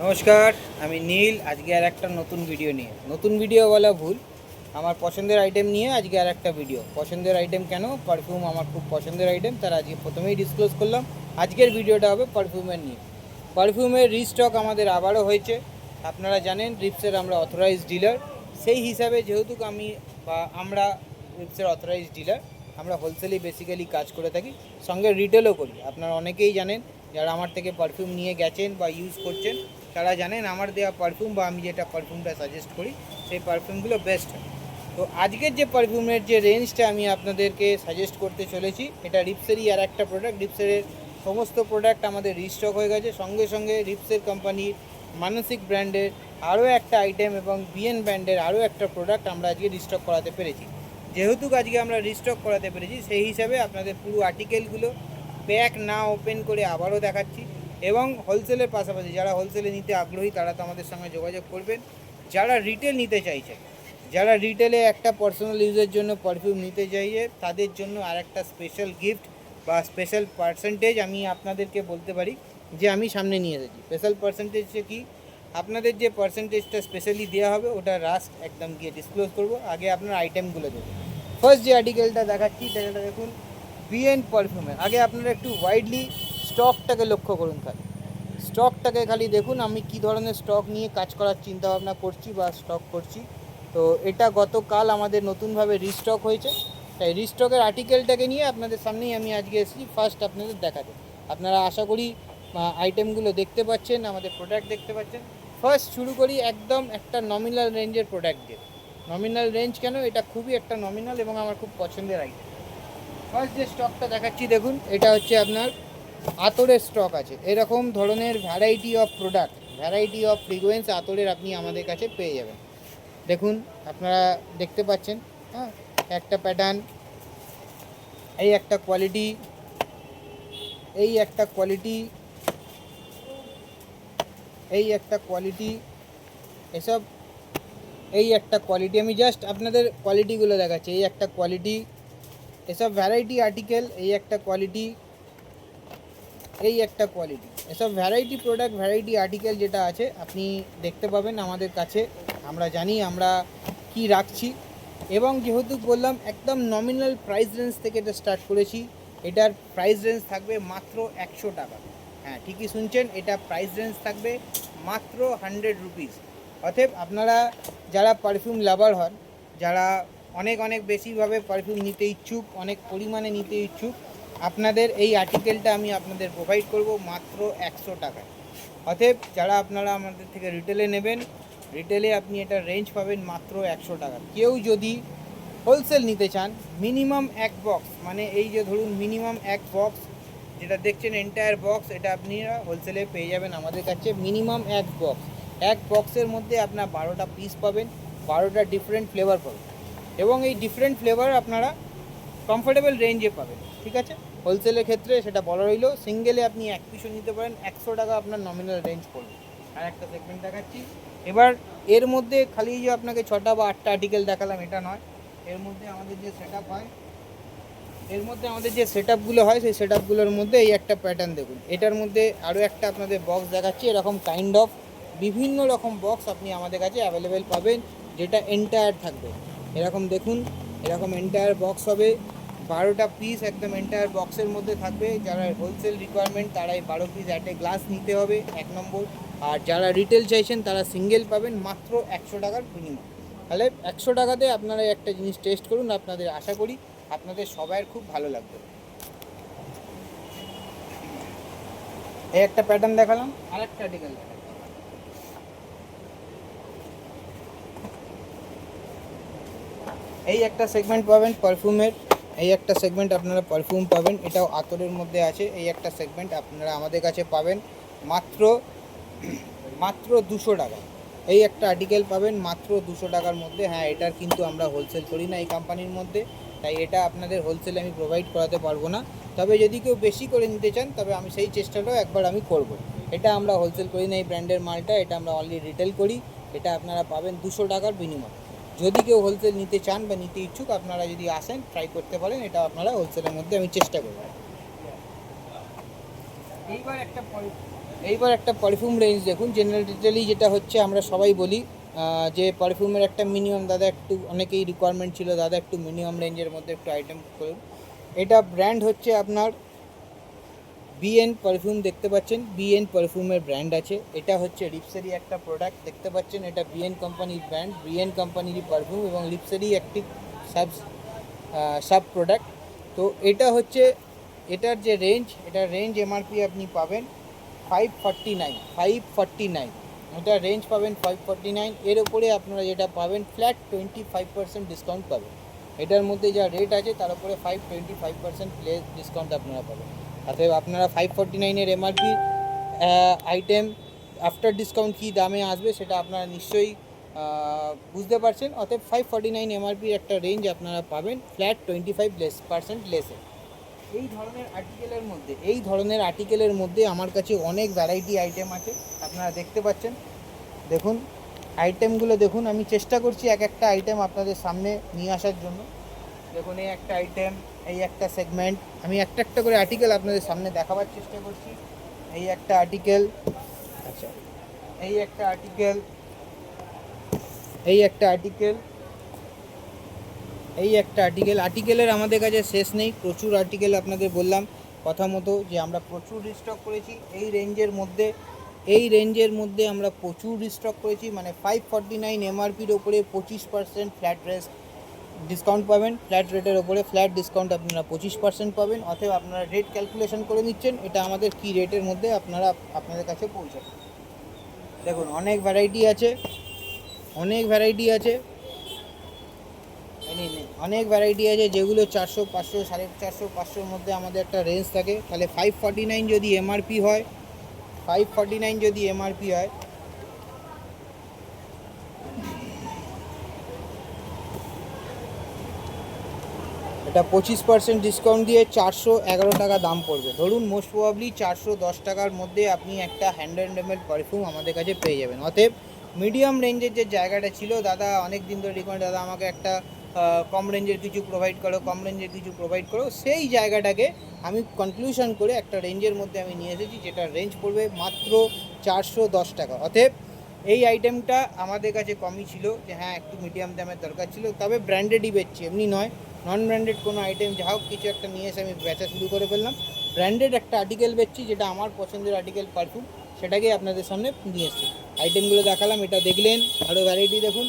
নমস্কার, আমি নীল। আজকে আর একটা নতুন ভিডিও বলা ভুল, আমার পছন্দের আইটেম নিয়ে আজকে আর একটা ভিডিও। পছন্দের আইটেম কেন? পারফিউম আমার খুব পছন্দের আইটেম, তার আজকে প্রথমেই ডিসক্লোজ করলাম। আজকের ভিডিওটা হবে পারফিউমের নিয়ে। পারফিউমের রিস্টক আমাদের আবারও হয়েছে। আপনারা জানেন রিপসের আমরা অথরাইজড ডিলার, সেই হিসাবে যেহেতু আমরা রিপসের অথরাইজড ডিলার, আমরা হোলসেলেই বেসিক্যালি কাজ করে থাকি, সঙ্গে রিটেলও করি। আপনারা অনেকেই জানেন, যারা আমার থেকে পারফিউম নিয়ে গেছেন বা ইউজ করছেন তারা জানেন আমার দেওয়া পারফিউম বা আমি যেটা পারফিউমটা সাজেস্ট করি সেই পারফিউমগুলো বেস্ট হয়। তো আজকের যে পারফিউমের যে রেঞ্জটা আমি আপনাদেরকে সাজেস্ট করতে চলেছি, এটা রিপসেরই আর একটা প্রোডাক্ট। রিপসের সমস্ত প্রোডাক্ট আমাদের রিস্টক হয়ে গেছে। সঙ্গে সঙ্গে রিপসের কোম্পানির মানসিক ব্র্যান্ডের আরও একটা আইটেম এবং বিএন ব্র্যান্ডের আরও একটা প্রোডাক্ট আমরা আজকে রিস্টক করাতে পেরেছি। যেহেতু আজকে আমরা রিস্টক করাতে পেরেছি, সেই হিসাবে আপনাদের পুরো আর্টিকেলগুলো প্যাক না ওপেন করে আবারও দেখাচ্ছি। এবং হোলসেলের পাশাপাশি যারা হোলসেলে নিতে আগ্রহী তারা তো আমাদের সঙ্গে যোগাযোগ করবেন। যারা রিটেল নিতে চাইছে, যারা রিটেলে একটা পার্সোনাল ইউজের জন্য পারফিউম নিতে চাইছে, তাদের জন্য আর একটা স্পেশাল গিফট বা স্পেশাল পার্সেন্টেজ আমি আপনাদেরকে বলতে পারি যে আমি সামনে নিয়ে এসেছি। স্পেশাল পার্সেন্টেজে কি আপনাদের যে পার্সেন্টেজটা স্পেশালি দেওয়া হবে ওটা রাস্ট একদম গিয়ে ডিসক্লোজ করব। আগে আপনার আইটেমগুলো দেখুন। ফার্স্ট যে আর্টিকেলটা দেখাচ্ছি সেটা দেখুন, বিএন পারফিউমের। আগে আপনারা একটু ওয়াইডলি স্টকটাকে লক্ষ্য করুন, স্টকটাকে খালি দেখুন আমি কি ধরনের স্টক নিয়ে কাজ করার চিন্তাভাবনা করছি বা স্টক করছি। তো এটা গতকাল আমাদের নতুনভাবে রিস্টক হয়েছে, তাই রিস্টকের আর্টিকেলটাকে নিয়ে আপনাদের সামনেই আমি আজকে এসেছি ফার্স্ট আপনাদের দেখাতে। আপনারা আশা করি আইটেমগুলো দেখতে পাচ্ছেন, আমাদের প্রোডাক্ট দেখতে পাচ্ছেন। ফার্স্ট শুরু করি একদম একটা নমিনাল রেঞ্জের প্রোডাক্ট দিয়ে। নমিনাল রেঞ্জ কেন? এটা খুবই একটা নমিনাল এবং আমার খুব পছন্দের আইটেম। ফার্স্ট যে স্টকটা দেখাচ্ছি দেখুন, এটা হচ্ছে আপনার আতরের স্টক আছে। এরকম ধরনের variety of product, variety of fragrance আতরের আপনি আমাদের কাছে পেয়ে যাবেন। দেখুন আপনারা দেখতে পাচ্ছেন, হ্যাঁ, একটা প্যাটার্ন, এই একটা কোয়ালিটি, এই একটা কোয়ালিটি, এই একটা কোয়ালিটি, এসব এই একটা কোয়ালিটি। আমি জাস্ট আপনাদের কোয়ালিটিগুলো দেখাচ্ছি। এই একটা কোয়ালিটি, এসব ভ্যারাইটি আর্টিকেল, এই একটা কোয়ালিটি, এই একটা কোয়ালিটি, এসব ভ্যারাইটি প্রোডাক্ট, ভ্যারাইটি আর্টিকেল যেটা আছে আপনি দেখতে পাবেন আমাদের কাছে। আমরা জানি আমরা কি রাখছি, এবং যেহেতু বললাম একদম নমিনাল প্রাইস রেঞ্জ থেকে এটা স্টার্ট করেছি। এটার প্রাইস রেঞ্জ থাকবে মাত্র 100 টাকা। হ্যাঁ, ঠিকই শুনছেন, এটা প্রাইস রেঞ্জ থাকবে মাত্র 100 রুপিস। অতএব আপনারা যারা পারফিউম লাভার হন, যারা অনেক অনেক বেশিভাবে পারফিউম নিতে ইচ্ছুক, অনেক পরিমাণে নিতে ইচ্ছুক, আপনাদের এই আর্টিকেলটা আমি আপনাদের প্রোভাইড করব মাত্র 100 টাকায়। অতএব যারা আপনারা আমাদের থেকে রিটেলে নেবেন, রিটেলে আপনি এটা রেঞ্জ পাবেন মাত্র 100 টাকা। কেউ যদি হোলসেল নিতে চান, মিনিমাম এক বক্স, মানে এই যে ধরুন মিনিমাম এক বক্স যেটা দেখছেন এন্টায়ার বক্স, এটা আপনারা হোলসেলে পেয়ে যাবেন আমাদের কাছে। মিনিমাম এক বক্স, এক বক্সের মধ্যে আপনার 12টা পিস পাবেন, 12টা ডিফারেন্ট ফ্লেভার পাবেন, এবং এই ডিফারেন্ট ফ্লেভার আপনারা কমফোর্টেবল রেঞ্জে পাবেন। ঠিক আছে, হোলসেলের ক্ষেত্রে সেটা বলা রইল। সিঙ্গেলে আপনি এক পিসও নিতে পারেন, 100 টাকা আপনার নমিনাল রেঞ্জ পড়বে। আর একটা সেগমেন্ট দেখাচ্ছি এবার। এর মধ্যে খালি যে আপনাকে 6টা বা 8টা আর্টিকেল দেখালাম এটা নয়, এর মধ্যে আমাদের যে সেট আপ হয়, এর মধ্যে আমাদের যে সেট আপগুলো হয় সেই সেট আপগুলোর মধ্যে এই একটা প্যাটার্ন দেখুন। এটার মধ্যে আরও একটা আপনাদের বক্স দেখাচ্ছি। এরকম কাইন্ড অফ বিভিন্ন রকম বক্স আপনি আমাদের কাছে অ্যাভেলেবেল পাবেন, যেটা এন্টায়ার থাকবে। এরকম দেখুন, এরকম এন্টায়ার বক্স হবে, 12টা পিস একদম এন্টায়ার বক্সের মধ্যে থাকবে। যারা হোলসেল রিকোয়ারমেন্ট তারা এই 12 পিস অ্যাট এ গ্লাস নিতে হবে, 1 নম্বর। আর যারা রিটেল চাইছেন তারা সিঙ্গেল পাবেন মাত্র 100 টাকার মিনিমাম। তাহলে 100 টাকাতে আপনারা একটা জিনিস টেস্ট করুন, আপনাদের আশা করি আপনাদের সবার খুব ভালো লাগবে। এই একটা প্যাটার্ন দেখালাম, আর একটা আর্টিকেল দেখালাম। এই একটা সেগমেন্ট পাবেন পারফিউমের, এই একটা সেগমেন্ট আপনারা পারফিউম পাবেন, এটাও আতরের মধ্যে আছে। এই একটা সেগমেন্ট আপনারা আমাদের কাছে পাবেন মাত্র মাত্র 200 টাকা। এই একটা আর্টিকেল পাবেন মাত্র 200 টাকার মধ্যে। হ্যাঁ, এটার কিন্তু আমরা হোলসেল করি না এই কোম্পানির মধ্যে, তাই এটা আপনাদের হোলসেলে আমি প্রোভাইড করাতে পারবো না। তবে যদি কেউ বেশি করে নিতে চান তবে আমি সেই চেষ্টাটাও একবার আমি করব। এটা আমরা হোলসেল করি না এই ব্র্যান্ডের মালটা, এটা আমরা অনলি রিটেল করি। এটা আপনারা পাবেন 200 টাকার বিনিময়। যদি কেউ হোলসেল নিতে চান বা নিতে ইচ্ছুক, আপনারা যদি আসেন ট্রাই করতে পারেন, এটা আপনারা হোলসেলের মধ্যে আমি চেষ্টা করব। এইবার একটা এইবার একটা পারফিউম রেঞ্জ দেখুন। জেনারেলি যেটা হচ্ছে আমরা সবাই বলি যে পারফিউমের একটা মিনিমাম দাদা একটু অনেকেই রিকোয়ারমেন্ট ছিল দাদা একটু মিনিমাম রেঞ্জের মধ্যে একটু আইটেম করুন। এটা ব্র্যান্ড হচ্ছে আপনার বিএন পারফিউম, দেখতে পাচ্ছেন বিএন পারফিউমের ব্র্যান্ড আছে। এটা হচ্ছে লিপসেরই একটা প্রোডাক্ট, দেখতে পাচ্ছেন এটা বিএন কোম্পানির ব্র্যান্ড, বিএন কোম্পানিরই পারফিউম এবং লিপসেরই একটি সাব প্রোডাক্ট। তো এটা হচ্ছে এটার যে রেঞ্জ, এটার রেঞ্জ এমআরপি আপনি পাবেন 549, এটা রেঞ্জ পাবেন 549। এর উপরে আপনারা যেটা পাবেন ফ্ল্যাট 25% ডিসকাউন্ট পাবেন। এটার মধ্যে যা রেট আছে তার উপরে 525% প্লেস ডিসকাউন্ট আপনারা পাবেন। অতএব আপনারা 549-এর এমআরপি আইটেম আফটার ডিসকাউন্ট কী দামে আসবে সেটা আপনারা নিশ্চয়ই বুঝতে পারছেন। অতএব 549 এমআরপির একটা রেঞ্জ আপনারা পাবেন ফ্ল্যাট 25% লেসে। এই ধরনের আর্টিকেলের মধ্যে আমার কাছে অনেক ভ্যারাইটি আইটেম আছে, আপনারা দেখতে পাচ্ছেন। দেখুন আইটেমগুলো দেখুন, আমি চেষ্টা করছি এক একটা আইটেম আপনাদের সামনে নিয়ে আসার জন্য। দেখুন এই একটা আইটেম, এই একটা সেগমেন্ট, আমি একটা একটা করে আর্টিকেল আপনাদের সামনে দেখাবার চেষ্টা করছি। এই একটা আর্টিকেল, আচ্ছা এই একটা আর্টিকেল, এই একটা আর্টিকেল, এই একটা আর্টিকেলের আমাদের কাছে শেষ নেই, প্রচুর আর্টিকেল। আপনাদের বললাম কথা মতো যে আমরা প্রচুর রিস্টক করেছি এই রেঞ্জের মধ্যে আমরা প্রচুর রিস্টক করেছি। মানে 549 এমআরপির ওপরে 25% ফ্ল্যাট ডিসকাউন্ট পাবেন। ফ্ল্যাট রেটের ওপরে ফ্ল্যাট ডিসকাউন্ট আপনারা 25% পাবেন। অতএব আপনারা রেট ক্যালকুলেশন করে নিচ্ছেন এটা আমাদের কি রেটের মধ্যে আপনাদের কাছে পৌঁছাবে। দেখুন অনেক ভ্যারাইটি আছে, অনেক ভ্যারাইটি আছে যেগুলো 400, 500, 450, 500-র মধ্যে আমাদের একটা রেঞ্জ থাকে। তাহলে 549 যদি এমআরপি হয়, এটা 25% ডিসকাউন্ট দিয়ে 411 টাকা দাম পড়বে। ধরুন মোস্ট প্রবাবলি 410 টাকার মধ্যে আপনি একটা 100 ml পারফিউম আমাদের কাছে পেয়ে যাবেন। অতএব মিডিয়াম রেঞ্জের যে জায়গাটা ছিল, দাদা অনেক দিন ধরে রিকোয়ার্ড, দাদা আমাকে একটা কম রেঞ্জের কিছু প্রোভাইড করো, সেই জায়গাটাকে আমি কনক্লুশন করে একটা রেঞ্জের মধ্যে আমি নিয়ে এসেছি, যেটা রেঞ্জ পড়বে মাত্র 410 টাকা। অতএব এই আইটেমটা আমাদের কাছে কমই ছিল যে হ্যাঁ একটু মিডিয়াম দামের দরকার ছিল, তবে ব্র্যান্ডেডই বেচছি, এমনি নয় নন ব্র্যান্ডেড কোনো আইটেম যা হোক কিছু একটা নিয়ে এসে আমি বেচা শুরু করে ফেললাম। ব্র্যান্ডেড একটা আর্টিকেল বেচছি, যেটা আমার পছন্দের আর্টিকেল পারফিউম, সেটাকেই আপনাদের সামনে নিয়ে এসেছি। আইটেমগুলো দেখালাম, এটা দেখলেন, আরও ভ্যারাইটি দেখুন।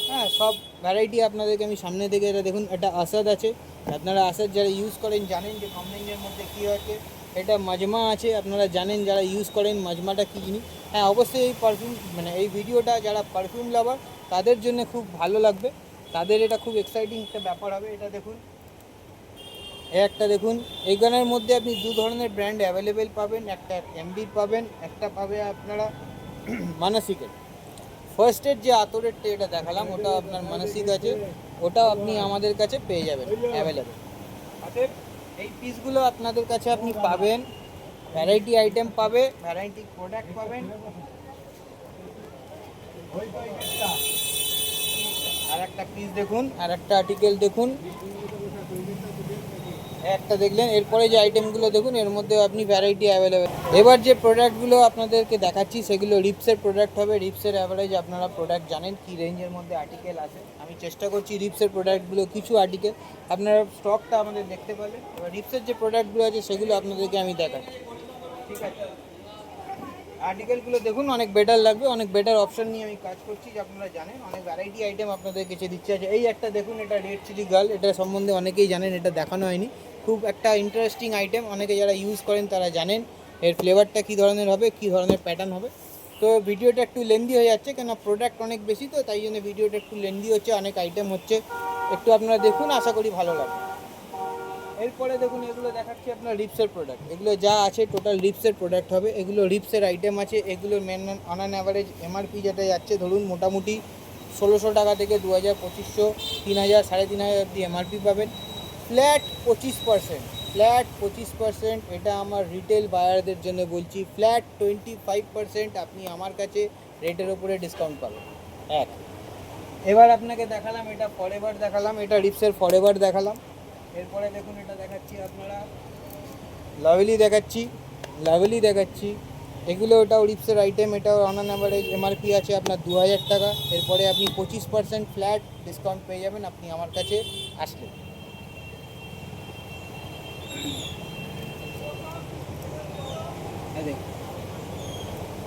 হ্যাঁ সব ভ্যারাইটি আপনাদেরকে আমি সামনে থেকে, এটা দেখুন এটা আসাদ আছে, আপনারা আসাদ যারা ইউজ করেন জানেন যে কম রেঞ্জের মধ্যে কী আছে। এটা মাজমা আছে, আপনারা জানেন যারা ইউজ করেন মাজমাটা কী জিনিস। হ্যাঁ অবশ্যই এই পারফিউম মানে এই ভিডিওটা যারা পারফিউম লাভার তাদের জন্য খুব ভালো লাগবে, তাদের এটা খুব এক্সাইটিং একটা ব্যাপার হবে। এটা দেখুন, একটা দেখুন, এইখানের মধ্যে আপনি দু ধরনের ব্র্যান্ড অ্যাভেলেবেল পাবেন, একটা এমডির পাবেন, একটা পাবে আপনারা মানসিকের। ফার্স্টের যে আতরেরটা এটা দেখালাম ওটা আপনার মানসিক আছে, ওটাও আপনি আমাদের কাছে পেয়ে যাবেন অ্যাভেলেবেল। অতএব এই পিসগুলো আপনাদের কাছে আপনি পাবেন, ভ্যারাইটি আইটেম পাবে, ভ্যারাইটি প্রোডাক্ট পাবেন। আর একটা পিস দেখুন, আর একটা আর্টিকেল দেখুন, একটা দেখলেন, এরপরে যে আইটেমগুলো দেখুন এর মধ্যে আপনি ভ্যারাইটি অ্যাভেলেবেল। এবার যে প্রোডাক্টগুলো আপনাদেরকে দেখাচ্ছি সেগুলো রিপসের প্রোডাক্ট হবে। রিপসের অ্যাভারেজ আপনারা প্রোডাক্ট জানেন কী রেঞ্জের মধ্যে আর্টিকেল আছে, আমি চেষ্টা করছি রিপসের প্রোডাক্টগুলো কিছু আর্টিকেল আপনারা স্টকটা আমাদের দেখতে পাবেন। এবার রিপসের যে প্রোডাক্টগুলো আছে সেগুলো আপনাদেরকে আমি দেখাচ্ছি, ঠিক আছে। আর্টিকেলগুলো দেখুন, অনেক বেটার লাগবে, অনেক বেটার অপশন নিয়ে আমি কাজ করছি, যে আপনারা জানেন অনেক ভ্যারাইটি আইটেম আপনাদের কাছে দিচ্ছে আছে। এই একটা দেখুন, এটা রেড চিলি গার্ল, এটা সম্বন্ধে অনেকেই জানেন, এটা দেখানো হয়নি, খুব একটা ইন্টারেস্টিং আইটেম, অনেকে যারা ইউজ করেন তারা জানেন এর ফ্লেভারটা কী ধরনের হবে, কী ধরনের প্যাটার্ন হবে। তো ভিডিওটা একটু লেন্দি হয়ে যাচ্ছে, কেন প্রোডাক্ট অনেক বেশি, তো তাই জন্য ভিডিওটা একটু লেন্দি হচ্ছে, অনেক আইটেম হচ্ছে, একটু আপনারা দেখুন, আশা করি ভালো লাগবে। এরপরে দেখুন এগুলো দেখাচ্ছি আপনার রিপসের প্রোডাক্ট, এগুলো যা আছে টোটাল রিপসের প্রোডাক্ট হবে, এগুলো রিপসের আইটেম আছে। এগুলোর অন অ্যান অ্যাভারেজ এমআরপি যেটা যাচ্ছে ধরুন মোটামুটি 1600 টাকা থেকে 2000, 2500, 3000, 3500 অবধি এমআরপি পাবেন। ফ্ল্যাট 25%, এটা আমার রিটেল বায়ারদের জন্য বলছি, ফ্ল্যাট 25% আপনি আমার কাছে রেটের ওপরে ডিসকাউন্ট পাবেন। এক, এবার আপনাকে দেখালাম এটা ফরএভার, দেখালাম এটা রিপসের ফরএভার দেখালাম। এরপরে দেখুন এটা দেখাচ্ছি আপনারা লাভলি দেখাচ্ছি, এগুলো ওটাও রিপসের আইটেম, এটাও অন অ্যাভারেজ এমআরপি আছে আপনার 2000 টাকা। এরপরে আপনি 25% ফ্ল্যাট ডিসকাউন্ট পেয়ে যাবেন আপনি আমার কাছে আসলে।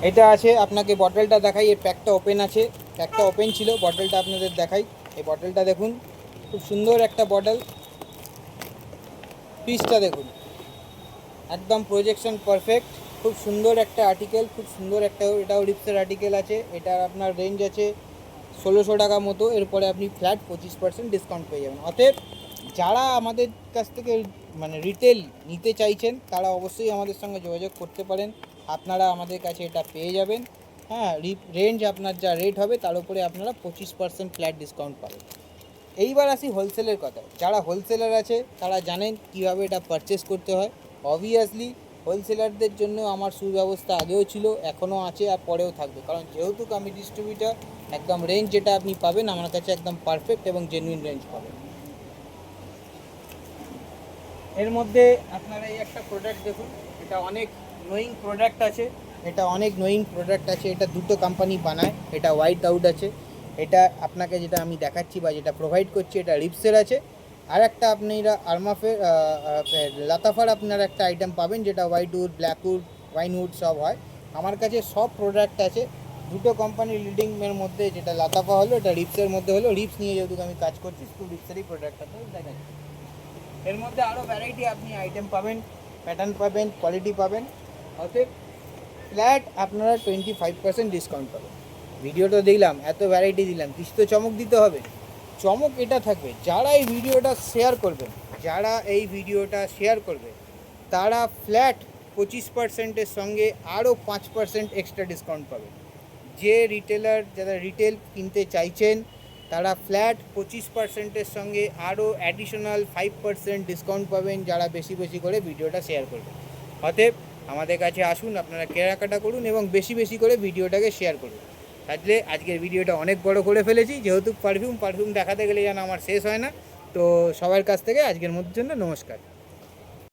এটা আছে, আপনাকে বটলটা দেখাই, এর প্যাকটা ওপেন আছে, প্যাকটা ওপেন ছিল, বটলটা আপনাদের দেখাই। এই বটলটা দেখুন, খুব সুন্দর একটা বটল, পিসটা দেখুন, একদম প্রজেকশন পারফেক্ট, খুব সুন্দর একটা আর্টিকেল, খুব সুন্দর একটা, এটাও রিপসের আর্টিকেল আছে। এটার আপনার রেঞ্জ আছে 1600 টাকা মতো। এরপরে আপনি ফ্ল্যাট 25% ডিসকাউন্ট পেয়ে যাবেন। অতএব যারা আমাদের কাছ থেকে মানে রিটেল নিতে চাইছেন তারা অবশ্যই আমাদের সঙ্গে যোগাযোগ করতে পারেন, আপনারা আমাদের কাছে এটা পেয়ে যাবেন। হ্যাঁ, রেঞ্জ আপনার যা রেট হবে তার উপরে আপনারা 25% ফ্ল্যাট ডিসকাউন্ট পাবেন। এইবার আসি হোলসেলের কথায়। যারা হোলসেলার আছে তারা জানেন কীভাবে এটা পারচেস করতে হয়। অবভিয়াসলি হোলসেলারদের জন্য আমার সুব্যবস্থা আগেও ছিল, এখনও আছে, আর পরেও থাকবে। কারণ যেহেতু আমি ডিস্ট্রিবিউটার, একদম রেঞ্জ যেটা আপনি পাবেন আমার কাছে একদম পারফেক্ট এবং জেনুইন রেঞ্জ পাবেন। এর মধ্যে আপনারা এই একটা প্রোডাক্ট দেখুন, এটা অনেক নোয়িং প্রোডাক্ট আছে, এটা দুটো কোম্পানি বানায়। এটা হোয়াইট আউট আছে, এটা আপনাকে যেটা আমি দেখাচ্ছি বা যেটা প্রোভাইড করছি এটা রিপসের আছে। আর একটা আপনারা আরমাফের লাতাফার আপনারা একটা আইটেম পাবেন যেটা white wood, black wood, wine wood সব হয়। আমার কাছে সব প্রোডাক্ট আছে দুটো কোম্পানির লিডিংয়ের মধ্যে, যেটা লাতাফা হলো এটা রিপসের মধ্যে হলো। রিপস নিয়ে যেহেতু আমি কাজ করছি তো রিপসেরই প্রোডাক্টটা দেখাচ্ছি। এর মধ্যে আরও ভ্যারাইটি আপনি আইটেম পাবেন, প্যাটার্ন পাবেন, কোয়ালিটি পাবেন। অতএব ফ্ল্যাট আপনারা 25% ডিসকাউন্ট পাবেন। ভিডিওটা দেখলাম, এত ভ্যারাইটি দিলাম, কিছু তো চমক দিতে হবে। চমক এটা থাকবে, যারা এই ভিডিওটা শেয়ার করবে তারা ফ্ল্যাট 25%-এর সঙ্গে আরও 5% এক্সট্রা ডিসকাউন্ট পাবে। যারা রিটেল কিনতে চাইছেন তারা ফ্ল্যাট 25%-এর সঙ্গে আরও অ্যাডিশনাল 5% ডিসকাউন্ট পাবেন যারা বেশি বেশি করে ভিডিওটা শেয়ার করবে। অতএব আমাদের কাছে আসুন, আপনারা কেনাকাটা করুন এবং বেশি বেশি করে ভিডিওটাকে শেয়ার করুন। তাহলে আজকের ভিডিওটা অনেক বড় করে ফেলেছি, যেহেতু পারফিউম দেখাতে গেলে যেন আমার শেষ হয় না। তো সবার কাছ থেকে আজকের মধ্যে জন্য নমস্কার।